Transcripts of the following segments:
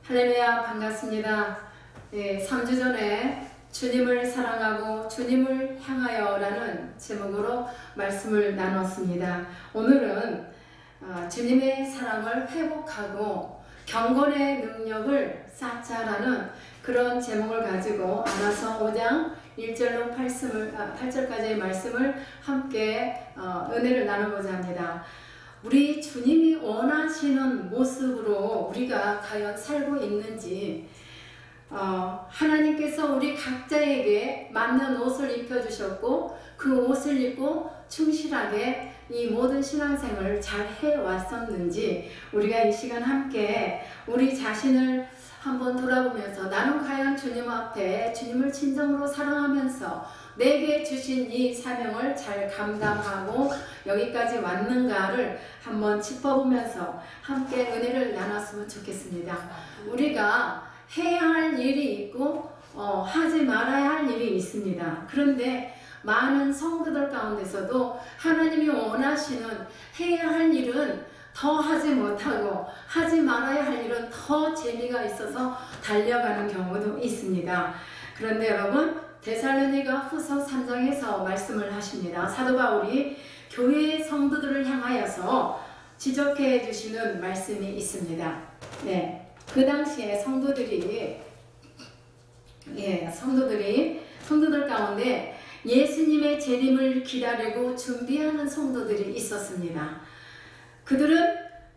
할렐루야, 반갑습니다. 3주 전에 주님을 사랑하고 주님을 향하여 라는 제목으로 말씀을 나눴습니다. 오늘은 주님의 사랑을 회복하고 경건의 능력을 쌓자라는 그런 제목을 가지고 아나서 5장 1절로 8절까지의 말씀을 함께 은혜를 나누고자 합니다. 우리 주님이 원하시는 모습으로 우리가 과연 살고 있는지, 하나님께서 우리 각자에게 맞는 옷을 입혀주셨고 그 옷을 입고 충실하게 이 모든 신앙생활을 잘 해왔었는지 우리가 이 시간 함께 우리 자신을 한번 돌아보면서 나는 과연 주님 앞에 주님을 진정으로 사랑하면서 내게 주신 이 사명을 잘 감당하고 여기까지 왔는가를 한번 짚어보면서 함께 은혜를 나눴으면 좋겠습니다. 우리가 해야 할 일이 있고 하지 말아야 할 일이 있습니다. 그런데 많은 성도들 가운데서도 하나님이 원하시는 해야 할 일은 더 하지 못하고 하지 말아야 할 일은 더 재미가 있어서 달려가는 경우도 있습니다. 그런데 여러분, 데살로니가 후서 3장에서 말씀을 하십니다. 사도 바울이 교회의 성도들을 향하여서 지적해 주시는 말씀이 있습니다. 그 당시에 성도들 가운데 예수님의 재림을 기다리고 준비하는 성도들이 있었습니다. 그들은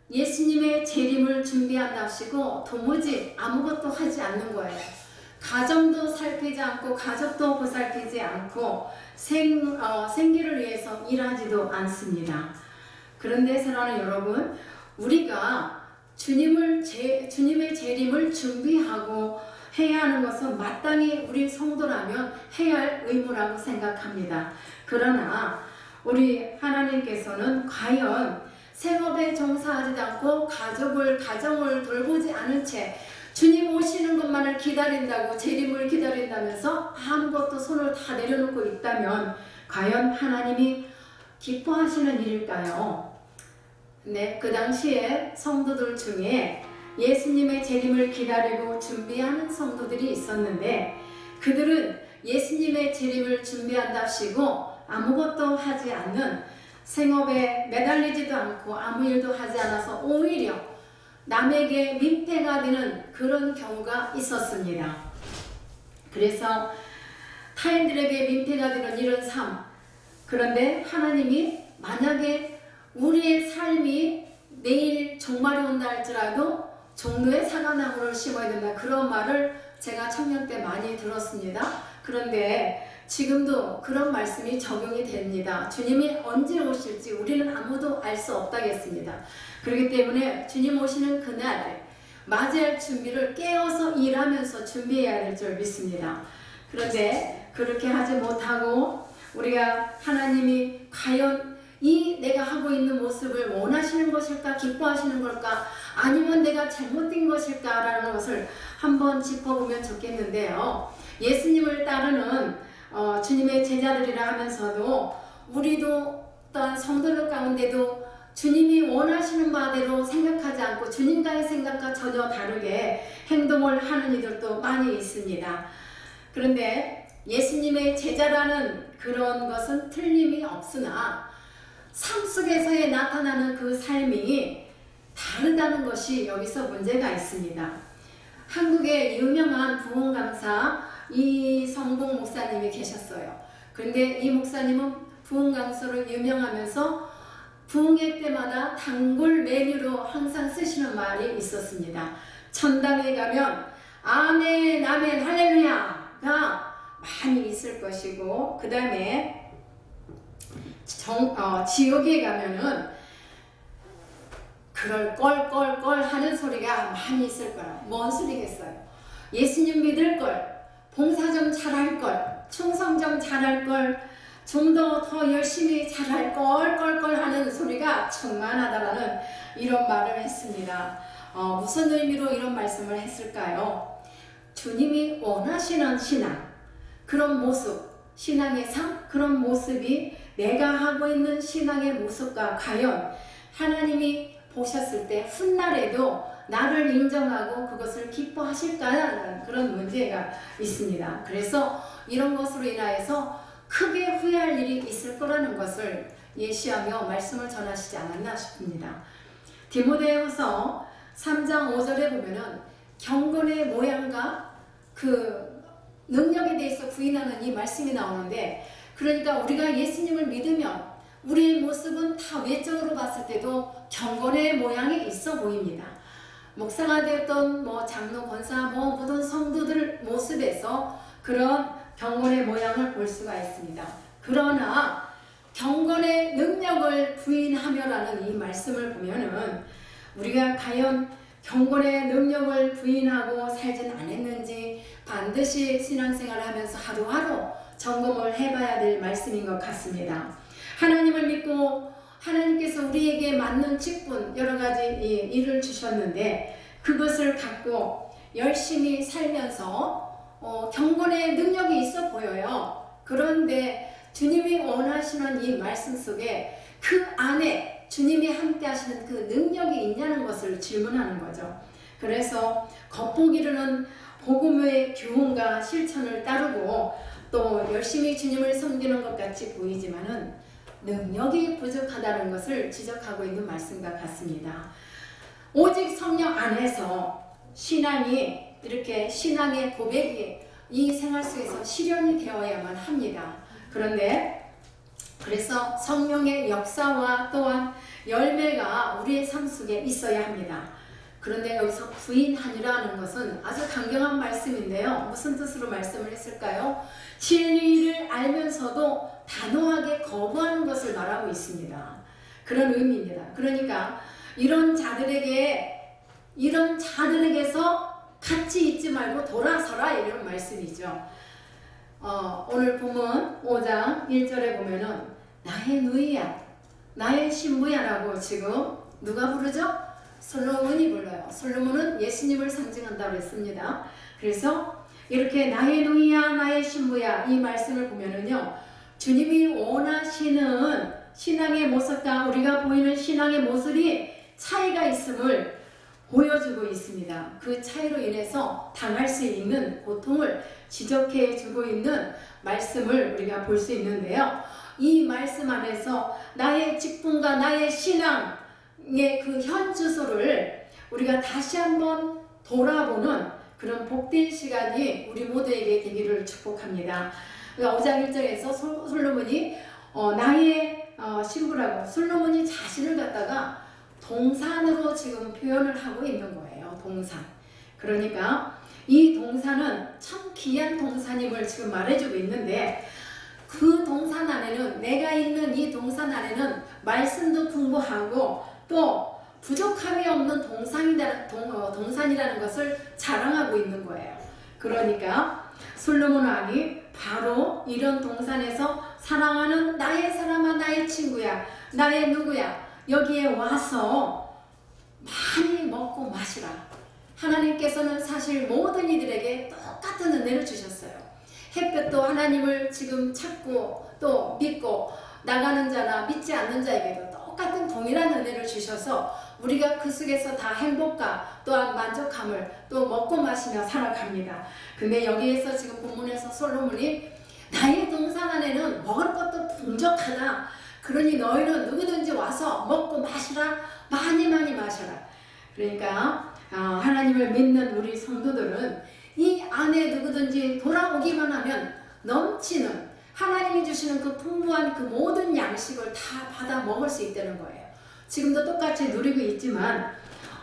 예수님의 재림을 준비한답시고 도무지 아무것도 하지 않는 거예요. 가정도 살피지 않고 가족도 보살피지 않고 생기를 위해서 일하지도 않습니다. 그런데 사랑하는 여러분, 우리가 주님의 재림을 준비하고 해야 하는 것은 마땅히 우리 성도라면 해야 할 의무라고 생각합니다. 그러나 우리 하나님께서는 과연 생업에 종사하지 않고 가정을 돌보지 않은 채 주님 오시는 것만을 기다린다고 재림을 기다린다면서 아무것도 손을 다 내려놓고 있다면 과연 하나님이 기뻐하시는 일일까요? 그 당시에 성도들 중에 예수님의 재림을 기다리고 준비하는 성도들이 있었는데 그들은 예수님의 재림을 준비한답시고 아무것도 하지 않는 생업에 매달리지도 않고 아무 일도 하지 않아서 오히려 남에게 민폐가 되는 그런 경우가 있었습니다. 그래서 타인들에게 민폐가 되는 이런 삶, 그런데 하나님이 만약에 우리의 삶이 내일 종말이 온다 할지라도 종로에 사과나무를 심어야 된다, 그런 말을 제가 청년 때 많이 들었습니다. 그런데 지금도 그런 말씀이 적용이 됩니다. 주님이 언제 오실지 우리는 아무도 알 수 없다겠습니다. 그렇기 때문에 주님 오시는 그날 맞이할 준비를 깨어서 일하면서 준비해야 될 줄 믿습니다. 그런데 그렇게 하지 못하고 우리가 하나님이 과연 이 내가 하고 있는 모습을 원하시는 것일까, 기뻐하시는 걸까, 아니면 내가 잘못된 것일까라는 것을 한번 짚어보면 좋겠는데요. 예수님을 따르는 주님의 제자들이라 하면서도 우리도 또한 성도들 가운데도 주님이 원하시는 바대로 생각하지 않고 주님과의 생각과 전혀 다르게 행동을 하는 이들도 많이 있습니다. 그런데 예수님의 제자라는 그런 것은 틀림이 없으나 삶 속에서의 나타나는 그 삶이 다르다는 것이 여기서 문제가 있습니다. 한국의 유명한 부흥 강사 이성봉 목사님이 계셨어요. 그런데 이 목사님은 부흥 강사로 유명하면서 부흥회 때마다 단골 메뉴로 항상 쓰시는 말이 있었습니다. 천당에 가면 아멘, 아멘, 할렐루야가 많이 있을 것이고, 그 다음에 지옥에 가면은 그럴 껄껄껄 하는 소리가 많이 있을 거라. 뭔 소리겠어요? 예수님 믿을 걸, 봉사 좀 잘할 걸, 충성 좀 잘할 걸, 좀 더 열심히 잘할 걸 하는 소리가 충만하다라는 이런 말을 했습니다. 무슨 의미로 이런 말씀을 했을까요? 주님이 원하시는 신앙, 그런 모습, 신앙의 삶, 그런 모습이 내가 하고 있는 신앙의 모습과 과연 하나님이 보셨을 때 훗날에도 나를 인정하고 그것을 기뻐하실까라는 그런 문제가 있습니다. 그래서 이런 것으로 인하여서 크게 후회할 일이 있을 거라는 것을 예시하며 말씀을 전하시지 않았나 싶습니다. 디모데후서 3장 5절에 보면은 경건의 모양과 그 능력에 대해서 부인하는 이 말씀이 나오는데, 그러니까 우리가 예수님을 믿으면 우리의 모습은 다 외적으로 봤을 때도 경건의 모양이 있어 보입니다. 목사가 되었던 장로, 권사, 모든 성도들 모습에서 그런 경건의 모양을 볼 수가 있습니다. 그러나 경건의 능력을 부인하며라는 이 말씀을 보면은 우리가 과연 경건의 능력을 부인하고 살진 않았는지 반드시 신앙생활을 하면서 하루하루 점검을 해봐야 될 말씀인 것 같습니다. 하나님을 믿고 하나님께서 우리에게 맞는 직분, 여러 가지 일을 주셨는데 그것을 갖고 열심히 살면서 경건의 능력이 있어 보여요. 그런데 주님이 원하시는 이 말씀 속에 그 안에 주님이 함께 하시는 그 능력이 있냐는 것을 질문하는 거죠. 그래서 겉보기로는 복음의 교훈과 실천을 따르고 또 열심히 주님을 섬기는 것 같이 보이지만은 능력이 부족하다는 것을 지적하고 있는 말씀과 같습니다. 오직 성령 안에서 신앙이 이렇게 신앙의 고백이 이 생활 속에서 실현이 되어야만 합니다. 그런데 그래서 성령의 역사와 또한 열매가 우리의 삶 속에 있어야 합니다. 그런데 여기서 부인하니라는 것은 아주 강경한 말씀인데요. 무슨 뜻으로 말씀을 했을까요? 진리를 알면서도 단호하게 거부하는 것을 말하고 있습니다. 그런 의미입니다. 그러니까 이런 자들에게서 같이 있지 말고 돌아서라, 이런 말씀이죠. 오늘 본문 5장 1절에 보면은 나의 누이야, 나의 신부야 라고 지금 누가 부르죠? 솔로몬이 불러요. 솔로몬은 예수님을 상징한다고 했습니다. 그래서 이렇게 나의 누이야, 나의 신부야, 이 말씀을 보면은요, 주님이 원하시는 신앙의 모습과 우리가 보이는 신앙의 모습이 차이가 있음을 보여주고 있습니다. 그 차이로 인해서 당할 수 있는 고통을 지적해 주고 있는 말씀을 우리가 볼 수 있는데요. 이 말씀 안에서 나의 직분과 나의 신앙의 그 현 주소를 우리가 다시 한번 돌아보는 그런 복된 시간이 우리 모두에게 되기를 축복합니다. 5장 1절에서 솔로몬이 나의 신부라고 솔로몬이 자신을 갖다가 동산으로 지금 표현을 하고 있는 거예요. 동산. 그러니까 이 동산은 참 귀한 동산임을 지금 말해주고 있는데, 그 동산 안에는, 내가 있는 이 동산 안에는 말씀도 풍부하고 또 부족함이 없는 동산이라는 것을 자랑하고 있는 거예요. 그러니까 솔로몬 왕이 바로 이런 동산에서 사랑하는 나의 사람아, 나의 친구야, 나의 누구야, 여기에 와서 많이 먹고 마시라. 하나님께서는 사실 모든 이들에게 똑같은 은혜를 주셨어요. 햇볕도 하나님을 지금 찾고 또 믿고 나가는 자나 믿지 않는 자에게도 똑같은 동일한 은혜를 주셔서 우리가 그 속에서 다 행복과 또한 만족함을 또 먹고 마시며 살아갑니다. 근데 여기에서 지금 본문에서 솔로몬이 나의 동산 안에는 먹을 것도 풍족하다. 그러니 너희는 누구든지 와서 먹고 마시라, 많이 마셔라. 그러니까 하나님을 믿는 우리 성도들은 이 안에 누구든지 돌아오기만 하면 넘치는 하나님이 주시는 그 풍부한 그 모든 양식을 다 받아 먹을 수 있다는 거예요. 지금도 똑같이 누리고 있지만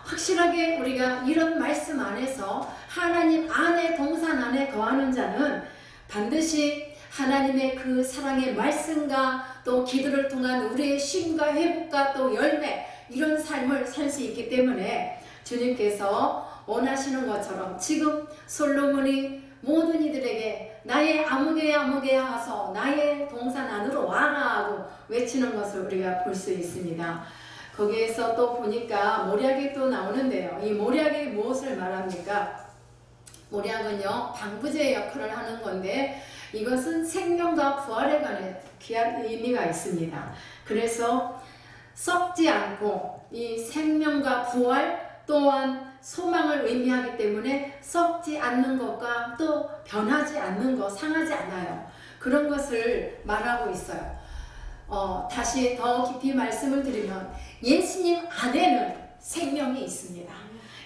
확실하게 우리가 이런 말씀 안에서 하나님 안에, 동산 안에 거하는 자는 반드시 하나님의 그 사랑의 말씀과 또 기도를 통한 우리의 쉼과 회복과 또 열매, 이런 삶을 살 수 있기 때문에 주님께서 원하시는 것처럼 지금 솔로몬이 모든 이들에게 나의 아무개야 와서 나의 동산 안으로 와라 하고 외치는 것을 우리가 볼 수 있습니다. 거기에서 또 보니까 모략이 또 나오는데요. 이 모략이 무엇을 말합니까? 모략은요, 방부제 역할을 하는 건데 이것은 생명과 부활에 관해 귀한 의미가 있습니다. 그래서 썩지 않고 이 생명과 부활 또한 소망을 의미하기 때문에 썩지 않는 것과 또 변하지 않는 것, 상하지 않아요. 그런 것을 말하고 있어요. 다시 더 깊이 말씀을 드리면 예수님 안에는 생명이 있습니다.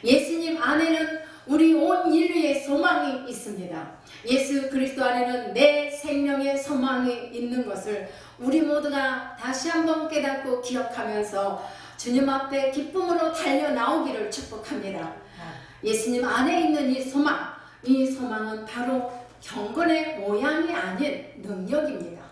예수님 안에는 우리 온 인류의 소망이 있습니다. 예수 그리스도 안에는 내 생명의 소망이 있는 것을 우리 모두가 다시 한번 깨닫고 기억하면서 주님 앞에 기쁨으로 달려 나오기를 축복합니다. 예수님 안에 있는 이 소망은 바로 경건의 모양이 아닌 능력입니다.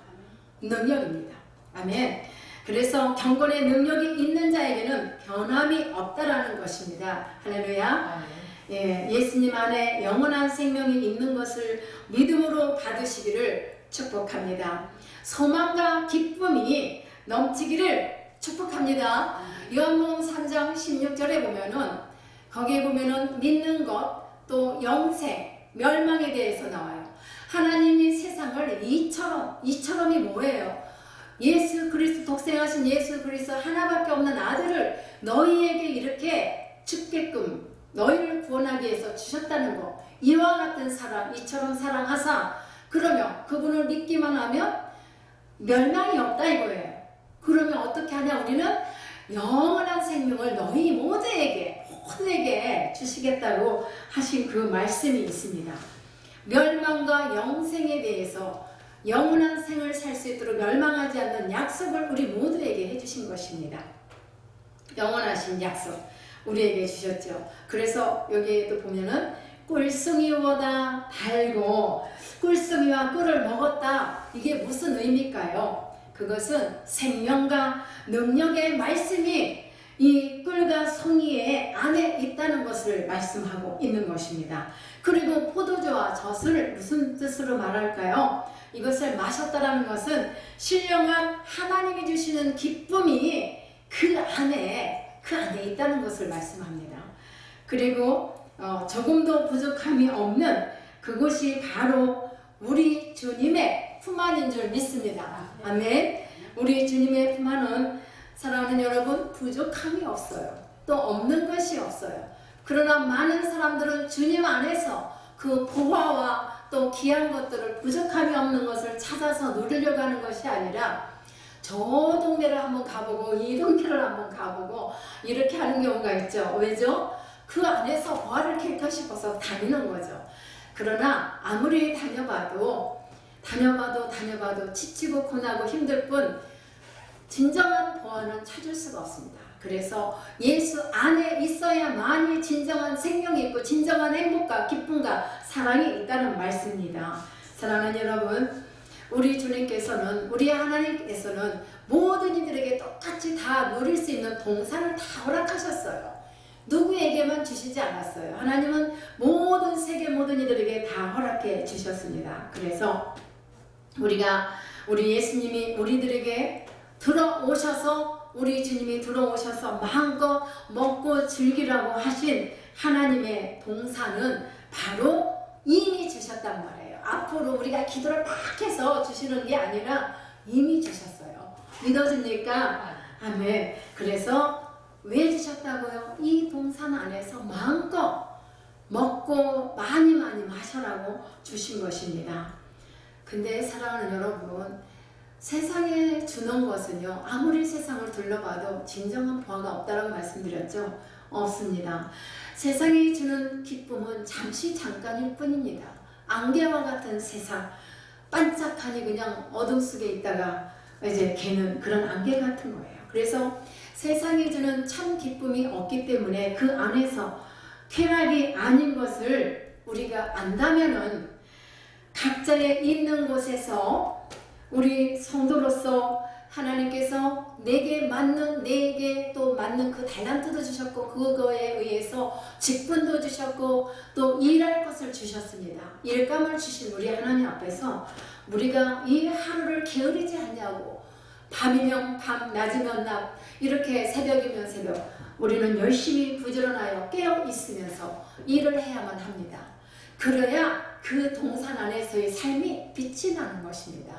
능력입니다. 아멘. 그래서 경건의 능력이 있는 자에게는 변함이 없다라는 것입니다. 할렐루야. 예, 예수님 안에 영원한 생명이 있는 것을 믿음으로 받으시기를 축복합니다. 소망과 기쁨이 넘치기를 축복합니다. 요한복음 3장 16절에 보면은 거기에 보면은 믿는 것 또 영생, 멸망에 대해서 나와요. 하나님이 세상을 이처럼이 뭐예요? 예수 그리스도 독생하신 예수 그리스도 하나밖에 없는 아들을 너희에게 이렇게 죽게끔 너희를 구원하기 위해서 주셨다는 거. 이와 같은 사랑, 이처럼 사랑하사 그러면 그분을 믿기만 하면 멸망이 없다 이거예요. 그러면 어떻게 하냐? 우리는 영원한 생명을 너희 모두에게 주시겠다고 하신 그 말씀이 있습니다. 멸망과 영생에 대해서 영원한 생을 살 수 있도록 멸망하지 않는 약속을 우리 모두에게 해주신 것입니다. 영원하신 약속 우리에게 주셨죠. 그래서 여기에도 보면은 꿀송이보다 달고 꿀송이와 꿀을 먹었다. 이게 무슨 의미일까요? 그것은 생명과 능력의 말씀이 이 꿀과 송이의 안에 있다는 것을 말씀하고 있는 것입니다. 그리고 포도주와 젖을 무슨 뜻으로 말할까요? 이것을 마셨다라는 것은 신령한 하나님이 주시는 기쁨이 그 안에 있다는 것을 말씀합니다. 그리고 조금도 부족함이 없는 그것이 바로 우리 주님의 품 안인 줄 믿습니다. 아멘. 우리 주님의 품 안은 사랑하는 여러분 부족함이 없어요. 또 없는 것이 없어요. 그러나 많은 사람들은 주님 안에서 그 보화와 또 귀한 것들을 부족함이 없는 것을 찾아서 누리려고 하는 것이 아니라 저 동네를 한번 가보고 이 동네를 한번 가보고 이렇게 하는 경우가 있죠. 왜죠? 그 안에서 보화를 캘까 싶어서 다니는 거죠. 그러나 아무리 다녀봐도 지치고 고나고 힘들 뿐 진정한 보화는 찾을 수가 없습니다. 그래서 예수 안에 있어야만이 진정한 생명이 있고 진정한 행복과 기쁨과 사랑이 있다는 말씀입니다. 사랑하는 여러분, 우리 주님께서는 우리 하나님께서는 모든 이들에게 똑같이 다 누릴 수 있는 동산을 다 허락하셨어요. 누구에게만 주시지 않았어요. 하나님은 모든 세계 모든 이들에게 다 허락해 주셨습니다. 그래서 우리 예수님이 우리들에게 우리 주님이 들어오셔서 마음껏 먹고 즐기라고 하신 하나님의 동산은 바로 이미 주셨단 말이에요. 앞으로 우리가 기도를 막 해서 주시는 게 아니라 이미 주셨어요. 믿어집니까? 아멘. 그래서 왜 주셨다고요? 이 동산 안에서 마음껏 먹고 많이 마셔라고 주신 것입니다. 근데 사랑하는 여러분, 세상에 주는 것은요, 아무리 세상을 둘러봐도 진정한 보화가 없다라고 말씀드렸죠? 없습니다. 세상이 주는 기쁨은 잠깐일 뿐입니다. 안개와 같은 세상, 반짝하니 그냥 어둠 속에 있다가 이제 걔는 그런 안개 같은 거예요. 그래서 세상이 주는 참 기쁨이 없기 때문에 그 안에서 쾌락이 아닌 것을 우리가 안다면은 각자의 있는 곳에서 우리 성도로서 하나님께서 내게 또 맞는 그 달란트도 주셨고 그거에 의해서 직분도 주셨고 또 일할 것을 주셨습니다. 일감을 주신 우리 하나님 앞에서 우리가 이 하루를 게으르지 않냐고 밤이면 밤, 낮이면 낮 이렇게 새벽이면 새벽 우리는 열심히 부지런하여 깨어 있으면서 일을 해야만 합니다. 그래야 그 동산 안에서의 삶이 빛이 나는 것입니다.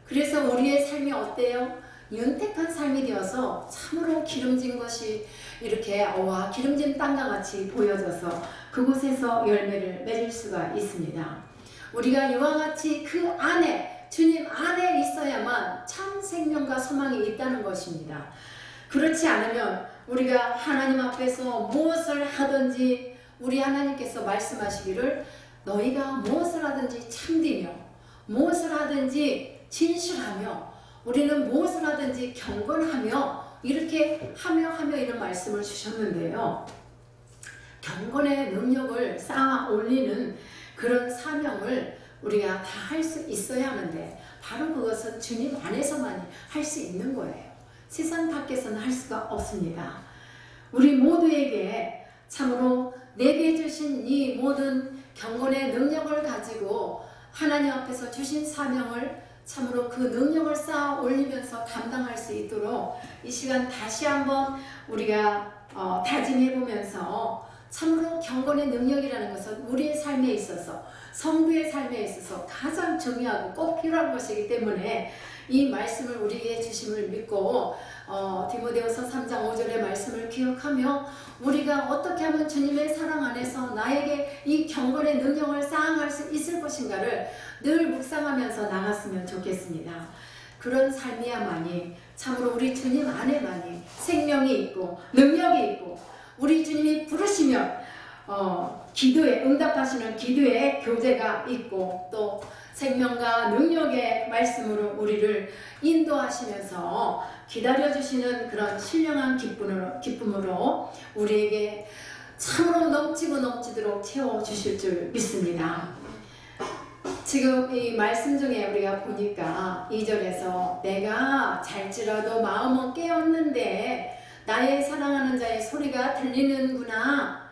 그래서 우리의 삶이 어때요? 윤택한 삶이 되어서 참으로 기름진 것이 이렇게 기름진 땅과 같이 보여져서 그곳에서 열매를 맺을 수가 있습니다. 우리가 이와 같이 그 안에 주님 안에 있어야만 참 생명과 소망이 있다는 것입니다. 그렇지 않으면 우리가 하나님 앞에서 무엇을 하든지 우리 하나님께서 말씀하시기를 너희가 무엇을 하든지 참되며 무엇을 하든지 진실하며 우리는 무엇을 하든지 경건하며 이렇게 하며 이런 말씀을 주셨는데요. 경건의 능력을 쌓아 올리는 그런 사명을 우리가 다 할 수 있어야 하는데 바로 그것은 주님 안에서만 할 수 있는 거예요. 세상 밖에서는 할 수가 없습니다. 우리 모두에게 참으로 내게 주신 이 모든 경건의 능력을 가지고 하나님 앞에서 주신 사명을 참으로 그 능력을 쌓아 올리면서 감당할 수 있도록 이 시간 다시 한번 우리가 다짐해 보면서 참으로 경건의 능력이라는 것은 우리의 삶에 있어서 성도의 삶에 있어서 가장 중요하고 꼭 필요한 것이기 때문에 이 말씀을 우리에게 주심을 믿고 디모데후서 3장 5절의 말씀을 기억하며 우리가 어떻게 하면 주님의 사랑 안에서 나에게 이 경건의 능력을 쌓아갈 수 있을 것인가를 늘 묵상하면서 나갔으면 좋겠습니다. 그런 삶이야만이 참으로 우리 주님 안에만이 생명이 있고 능력이 있고 우리 주님이 부르시면 기도에 응답하시는 기도의 교제가 있고 또 생명과 능력의 말씀으로 우리를 인도하시면서 기다려주시는 그런 신령한 기쁨으로 우리에게 참으로 넘치고 넘치도록 채워주실 줄 믿습니다. 지금 이 말씀 중에 우리가 보니까 2절에서 내가 잘지라도 마음은 깨었는데 나의 사랑하는 자의 소리가 들리는구나.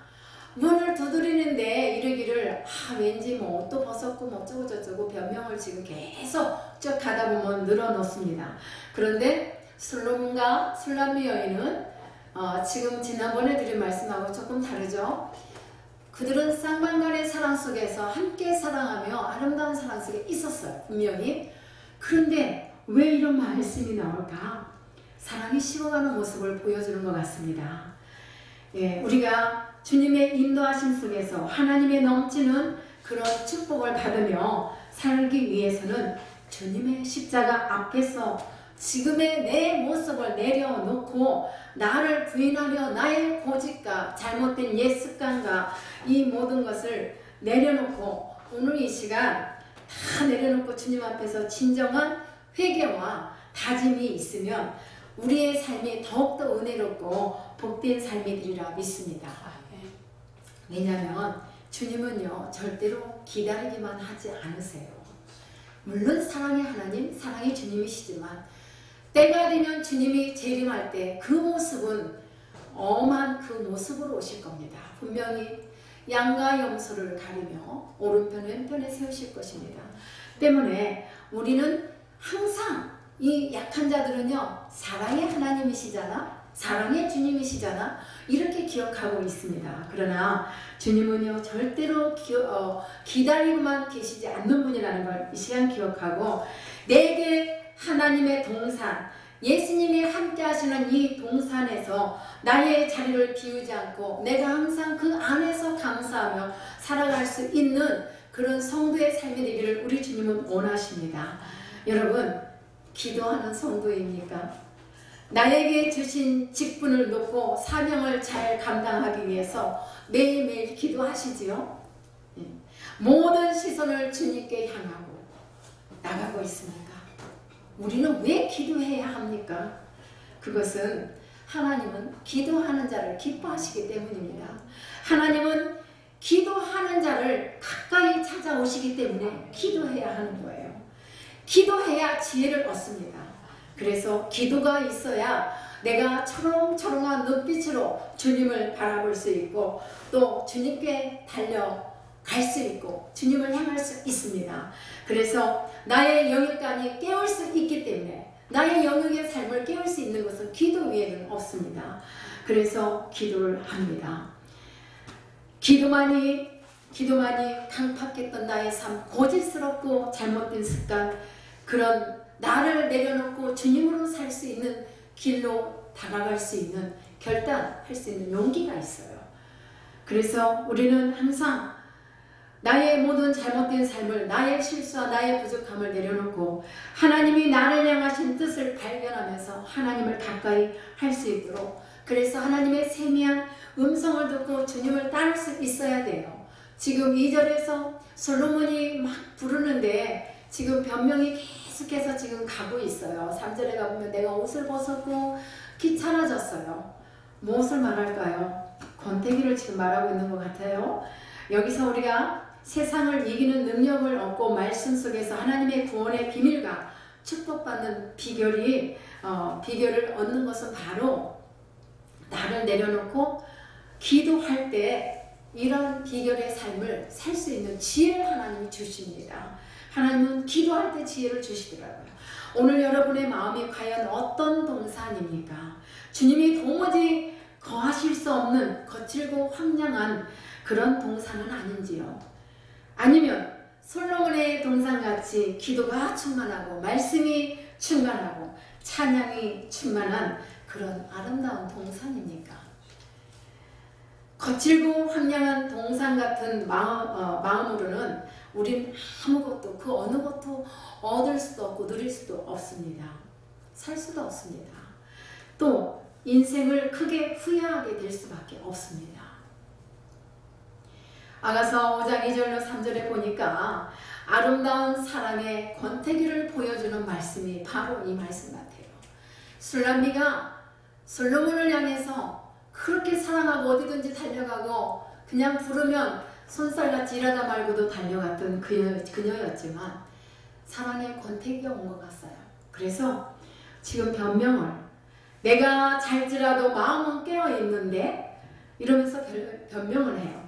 문을 두드리는데 이르기를 왠지 뭐 옷도 벗었고 뭐 어쩌고 저쩌고 변명을 지금 계속 쭉 가다 보면 늘어놓습니다. 그런데 술람과 술람미 여인은 지금 지난번에 드린 말씀하고 조금 다르죠. 그들은 쌍방간의 사랑 속에서 함께 사랑하며 아름다운 사랑 속에 있었어요. 분명히. 그런데 왜 이런 말씀이 나올까? 사랑이 식어가는 모습을 보여주는 것 같습니다. 우리가 주님의 인도하심 속에서 하나님의 넘치는 그런 축복을 받으며 살기 위해서는 주님의 십자가 앞에서 지금의 내 모습을 내려놓고 나를 부인하며 나의 고집과 잘못된 옛 습관과 이 모든 것을 내려놓고 오늘 이 시간 다 내려놓고 주님 앞에서 진정한 회개와 다짐이 있으면 우리의 삶이 더욱더 은혜롭고 복된 삶이 되리라 믿습니다. 왜냐하면 주님은요 절대로 기다리기만 하지 않으세요. 물론 사랑의 하나님, 사랑의 주님이시지만 때가 되면 주님이 재림할 때 그 모습은 엄한 그 모습으로 오실 겁니다. 분명히 양과 염소를 가리며 오른편 왼편에 세우실 것입니다. 때문에 우리는 항상 이 약한 자들은요 사랑의 하나님이시잖아, 사랑의 주님이시잖아 이렇게 기억하고 있습니다. 그러나 주님은요 절대로 기다리고만 계시지 않는 분이라는 걸 이 시간 기억하고 내게 하나님의 동산, 예수님이 함께 하시는 이 동산에서 나의 자리를 비우지 않고 내가 항상 그 안에서 감사하며 살아갈 수 있는 그런 성도의 삶이 되기를 우리 주님은 원하십니다. 여러분 기도하는 성도입니까? 나에게 주신 직분을 놓고 사명을 잘 감당하기 위해서 매일매일 기도하시지요? 모든 시선을 주님께 향하고 나가고 있습니다. 우리는 왜 기도해야 합니까? 그것은 하나님은 기도하는 자를 기뻐하시기 때문입니다. 하나님은 기도하는 자를 가까이 찾아오시기 때문에 기도해야 하는 거예요. 기도해야 지혜를 얻습니다. 그래서 기도가 있어야 내가 초롱초롱한 눈빛으로 주님을 바라볼 수 있고 또 주님께 달려갈 수 있고 주님을 향할 수 있습니다. 그래서 나의 영역관이 깨울 수 있기 때문에 나의 영역의 삶을 깨울 수 있는 것은 기도 외에는 없습니다. 그래서 기도를 합니다. 기도만이 강팍했던 나의 삶, 고집스럽고 잘못된 습관, 그런 나를 내려놓고 주님으로 살 수 있는 길로 다가갈 수 있는, 결단할 수 있는 용기가 있어요. 그래서 우리는 항상 나의 모든 잘못된 삶을, 나의 실수와 나의 부족함을 내려놓고 하나님이 나를 향하신 뜻을 발견하면서 하나님을 가까이 할 수 있도록, 그래서 하나님의 세미한 음성을 듣고 주님을 따를 수 있어야 돼요. 지금 2절에서 솔로몬이 막 부르는데 지금 변명이 계속해서 지금 가고 있어요. 3절에 가보면 내가 옷을 벗었고 귀찮아졌어요. 무엇을 말할까요? 권태기를 지금 말하고 있는 것 같아요. 여기서 우리가 세상을 이기는 능력을 얻고 말씀 속에서 하나님의 구원의 비밀과 축복받는 비결을 얻는 것은 바로 나를 내려놓고 기도할 때 이런 비결의 삶을 살 수 있는 지혜를 하나님이 주십니다. 하나님은 기도할 때 지혜를 주시더라고요. 오늘 여러분의 마음이 과연 어떤 동산입니까? 주님이 도무지 거하실 수 없는 거칠고 황량한 그런 동산은 아닌지요? 아니면 솔로몬의 동산같이 기도가 충만하고 말씀이 충만하고 찬양이 충만한 그런 아름다운 동산입니까? 거칠고 황량한 동산 같은 마음으로는 우린 아무것도, 그 어느 것도 얻을 수도 없고 누릴 수도 없습니다. 살 수도 없습니다. 또 인생을 크게 후회하게 될 수밖에 없습니다. 아가서 5장 2절로 3절에 보니까 아름다운 사랑의 권태기를 보여주는 말씀이 바로 이 말씀 같아요. 술람미가 솔로몬을 향해서 그렇게 사랑하고 어디든지 달려가고 그냥 부르면 손살같이 일하다 말고도 달려갔던 그녀였지만 사랑의 권태기가 온 것 같아요. 그래서 지금 변명을, 내가 잘지라도 마음은 깨어있는데 이러면서 변명을 해요.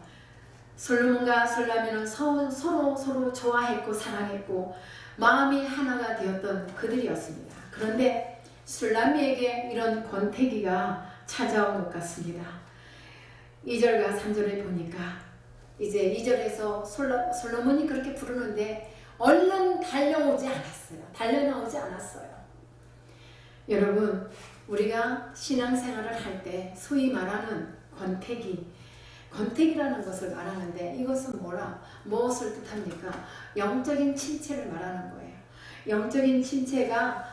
솔로몬과 술람미는 서로 좋아했고 사랑했고 마음이 하나가 되었던 그들이었습니다. 그런데 술람미에게 이런 권태기가 찾아온 것 같습니다. 2절과 3절에 보니까 이제 2절에서 솔로몬이 그렇게 부르는데 얼른 달려오지 않았어요. 달려나오지 않았어요. 여러분, 우리가 신앙생활을 할 때 소위 말하는 권태기라는 것을 말하는데 이것은 무엇을 뜻합니까? 영적인 침체를 말하는 거예요. 영적인 침체가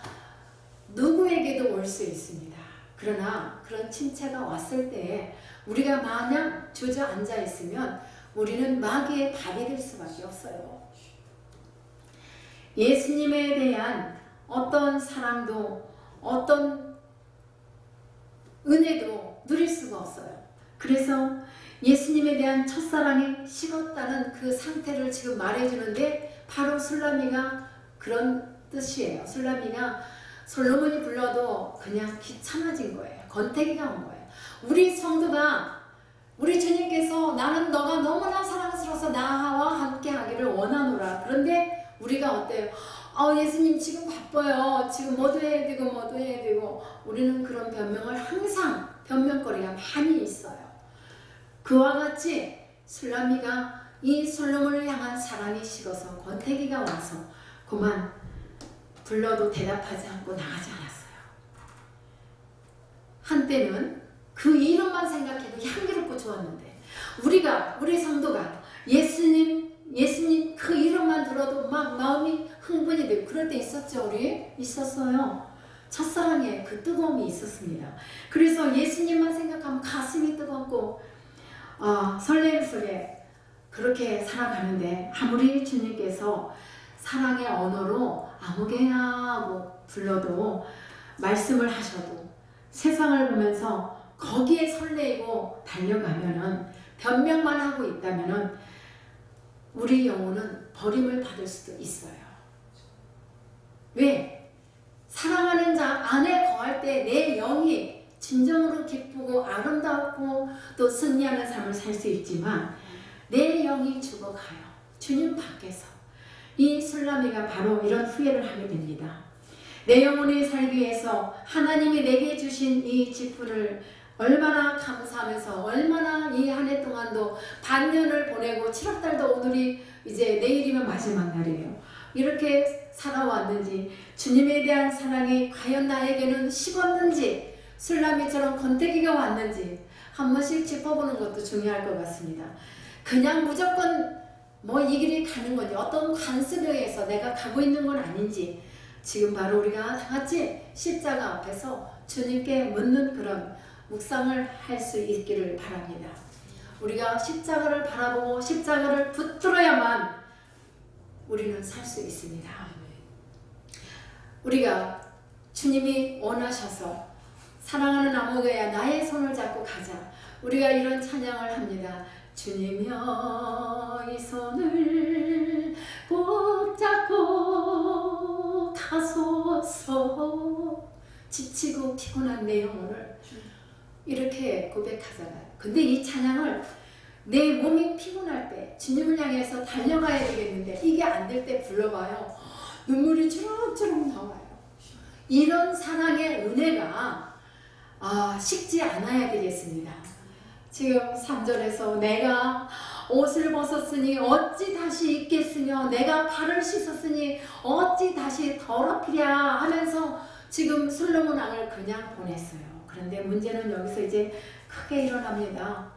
누구에게도 올 수 있습니다. 그러나 그런 침체가 왔을 때 우리가 마냥 주저앉아 있으면 우리는 마귀의 밥이 될 수밖에 없어요. 예수님에 대한 어떤 사랑도 어떤 은혜도 누릴 수가 없어요. 그래서 예수님에 대한 첫사랑이 식었다는 그 상태를 지금 말해주는데 바로 술람미가 그런 뜻이에요. 술람미가 솔로몬이 불러도 그냥 귀찮아진 거예요. 권태기가 온 거예요. 우리 성도가, 우리 주님께서 나는 너가 너무나 사랑스러워서 나와 함께 하기를 원하노라. 그런데 우리가 어때요? 예수님 지금 바빠요. 지금 뭐도 해야 되고 우리는 그런 변명을 항상 변명거리가 많이 있어요. 그와 같이 술람미가 이 솔로몬을 향한 사랑이 식어서 권태기가 와서 그만 불러도 대답하지 않고 나가지 않았어요. 한때는 그 이름만 생각해도 향기롭고 좋았는데 우리 성도가 예수님 그 이름만 들어도 막 마음이 흥분이 되고 그럴 때 있었죠. 우리 있었어요. 첫사랑에 그 뜨거움이 있었습니다. 그래서 예수님만 생각하면 가슴이 뜨겁고 설레임 속에 그렇게 살아가는데 아무리 주님께서 사랑의 언어로 아무개나 하고 불러도 말씀을 하셔도 세상을 보면서 거기에 설레이고 달려가면은 변명만 하고 있다면은 우리 영혼은 버림을 받을 수도 있어요. 왜? 사랑하는 자 안에 거할 때 내 영이 진정으로 기쁘고 아름답고 또 승리하는 삶을 살 수 있지만 내 영이 죽어가요. 주님 밖에서. 이 술람미가 바로 이런 후회를 하게 됩니다. 내 영혼이 살기 위해서 하나님이 내게 주신 이 직분을 얼마나 감사하면서 얼마나 이 한 해 동안도 반년을 보내고 7월달도 오늘이 이제 내일이면 마지막 날이에요. 이렇게 살아왔는지, 주님에 대한 사랑이 과연 나에게는 식었는지, 술라미처럼 권태기가 왔는지 한 번씩 짚어보는 것도 중요할 것 같습니다. 그냥 무조건 뭐 이 길이 가는 건지, 어떤 관습에서 내가 가고 있는 건 아닌지, 지금 바로 우리가 다 같이 십자가 앞에서 주님께 묻는 그런 묵상을 할 수 있기를 바랍니다. 우리가 십자가를 바라보고 십자가를 붙들어야만 우리는 살 수 있습니다. 우리가 주님이 원하셔서 사랑하는 아무개야 나의 손을 잡고 가자. 우리가 이런 찬양을 합니다. 주님여 이 손을 꼭 잡고 가소서. 지치고 피곤한 내 영혼을 이렇게 고백하잖아요. 근데 이 찬양을 내 몸이 피곤할 때 주님을 향해서 달려가야 되겠는데 이게 안 될 때 불러봐요. 눈물이 주룩주룩 나와요. 이런 사랑의 은혜가 식지 않아야 되겠습니다. 지금 3절에서 내가 옷을 벗었으니 어찌 다시 입겠으며 내가 발을 씻었으니 어찌 다시 더럽히랴 하면서 지금 솔로몬 왕을 그냥 보냈어요. 그런데 문제는 여기서 이제 크게 일어납니다.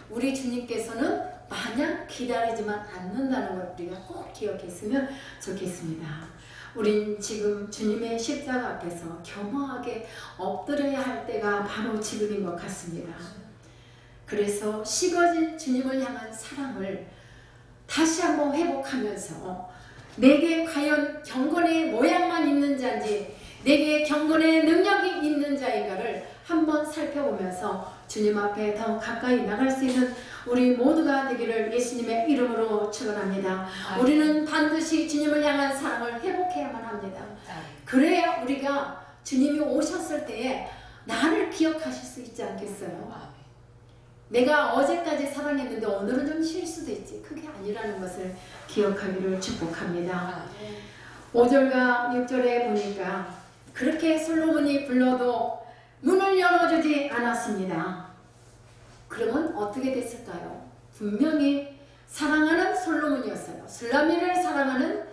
우리 주님께서는 마냥 기다리지만 않는다는 걸 우리가 꼭 기억했으면 좋겠습니다. 우린 지금 주님의 십자가 앞에서 겸허하게 엎드려야 할 때가 바로 지금인 것 같습니다. 그래서 식어진 주님을 향한 사랑을 다시 한번 회복하면서 내게 과연 경건의 모양만 있는 자인지 내게 경건의 능력이 있는 자인가를 한번 살펴보면서 주님 앞에 더 가까이 나갈 수 있는 우리 모두가 되기를 예수님의 이름으로 축원합니다. 우리는 반드시 주님을 향한 사랑을 회복해야만 합니다. 그래야 우리가 주님이 오셨을 때에 나를 기억하실 수 있지 않겠어요? 내가 어제까지 사랑했는데 오늘은 좀 쉴 수도 있지. 그게 아니라는 것을 기억하기를 축복합니다. 5절과 6절에 보니까 그렇게 솔로몬이 불러도 문을 열어주지 않았습니다. 그러면 어떻게 됐을까요? 분명히 사랑하는 솔로몬이었어요. 술라미를 사랑하는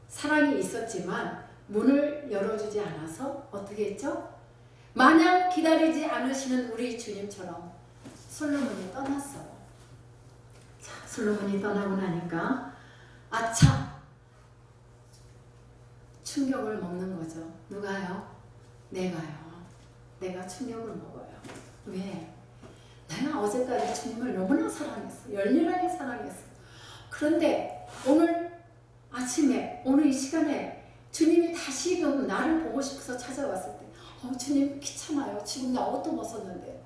사랑이 있었지만 문을 열어주지 않아서 어떻게 했죠? 마냥 기다리지 않으시는 우리 주님처럼 솔로몬이 떠났어요. 자, 솔로몬이 떠나고 나니까 아차! 충격을 먹는 거죠. 누가요? 내가요. 내가 충격을 먹어요. 왜? 내가 어제까지 주님을 너무나 사랑했어. 열렬하게 사랑했어. 그런데 오늘 아침에, 오늘 이 시간에 주님이 다시금 나를 보고 싶어서 찾아왔을 때 주님 귀찮아요. 지금 나 옷도 벗었는데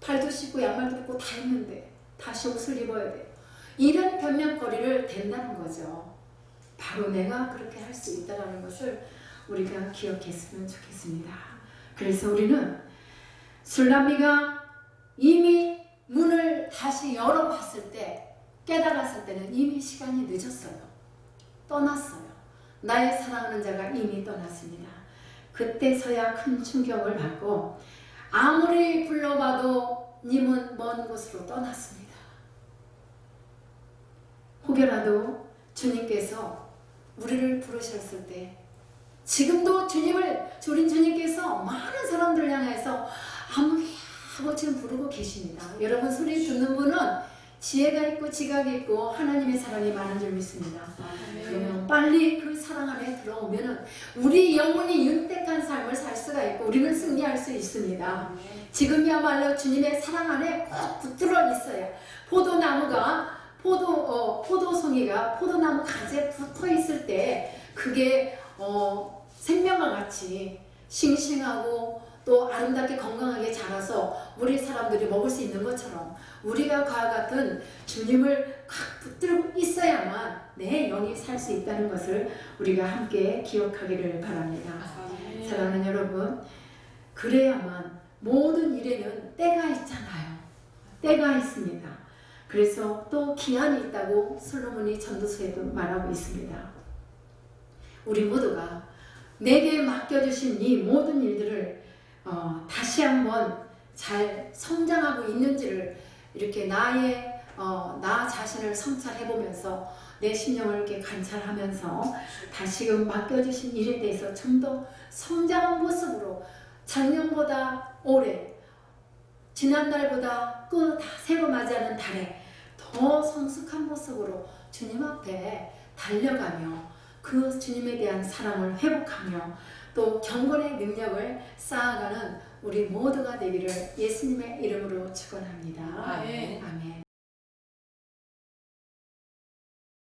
발도 씻고 양말도 입고 다 했는데 다시 옷을 입어야 돼요. 이런 변명거리를 댄다는 거죠. 바로 내가 그렇게 할 수 있다는 것을 우리가 기억했으면 좋겠습니다. 그래서 우리는 술라미가 이미 문을 다시 열어봤을 때 깨달았을 때는 이미 시간이 늦었어요. 떠났어요. 나의 사랑하는 자가 이미 떠났습니다. 그때서야 큰 충격을 받고 아무리 불러봐도 님은 먼 곳으로 떠났습니다. 혹여라도 주님께서 우리를 부르셨을 때 지금도 우리 주님께서 많은 사람들을 향해서 아무리 하고 지금 부르고 계십니다. 여러분 소리 듣는 분은 지혜가 있고 지각이 있고 하나님의 사랑이 많은 줄 믿습니다. 그러면 빨리 그 사랑 안에 들어오면 우리 영혼이 윤택한 삶을 살 수가 있고 우리는 승리할 수 있습니다. 지금이야말로 주님의 사랑 안에 꼭 붙들어 있어요. 포도송이가 포도나무 가지에 붙어 있을 때 그게 생명과 같이 싱싱하고 또 아름답게 건강하게 자라서 우리 사람들이 먹을 수 있는 것처럼 우리가 그와 같은 주님을 꽉 붙들고 있어야만 내 영이 살 수 있다는 것을 우리가 함께 기억하기를 바랍니다. 사랑하는 여러분, 그래야만 모든 일에는 때가 있잖아요. 때가 있습니다. 그래서 또 기한이 있다고 솔로몬이 전도서에도 말하고 있습니다. 우리 모두가 내게 맡겨주신 이 모든 일들을 다시 한번 잘 성장하고 있는지를 이렇게 나 자신을 성찰해보면서 내 심령을 이렇게 관찰하면서 다시금 맡겨주신 일에 대해서 좀 더 성장한 모습으로 작년보다 올해, 지난달보다 그 새로 맞이하는 달에 더 성숙한 모습으로 주님 앞에 달려가며 그 주님에 대한 사랑을 회복하며 또 경건의 능력을 쌓아가는 우리 모두가 되기를 예수님의 이름으로 축원합니다. 아멘. 아멘.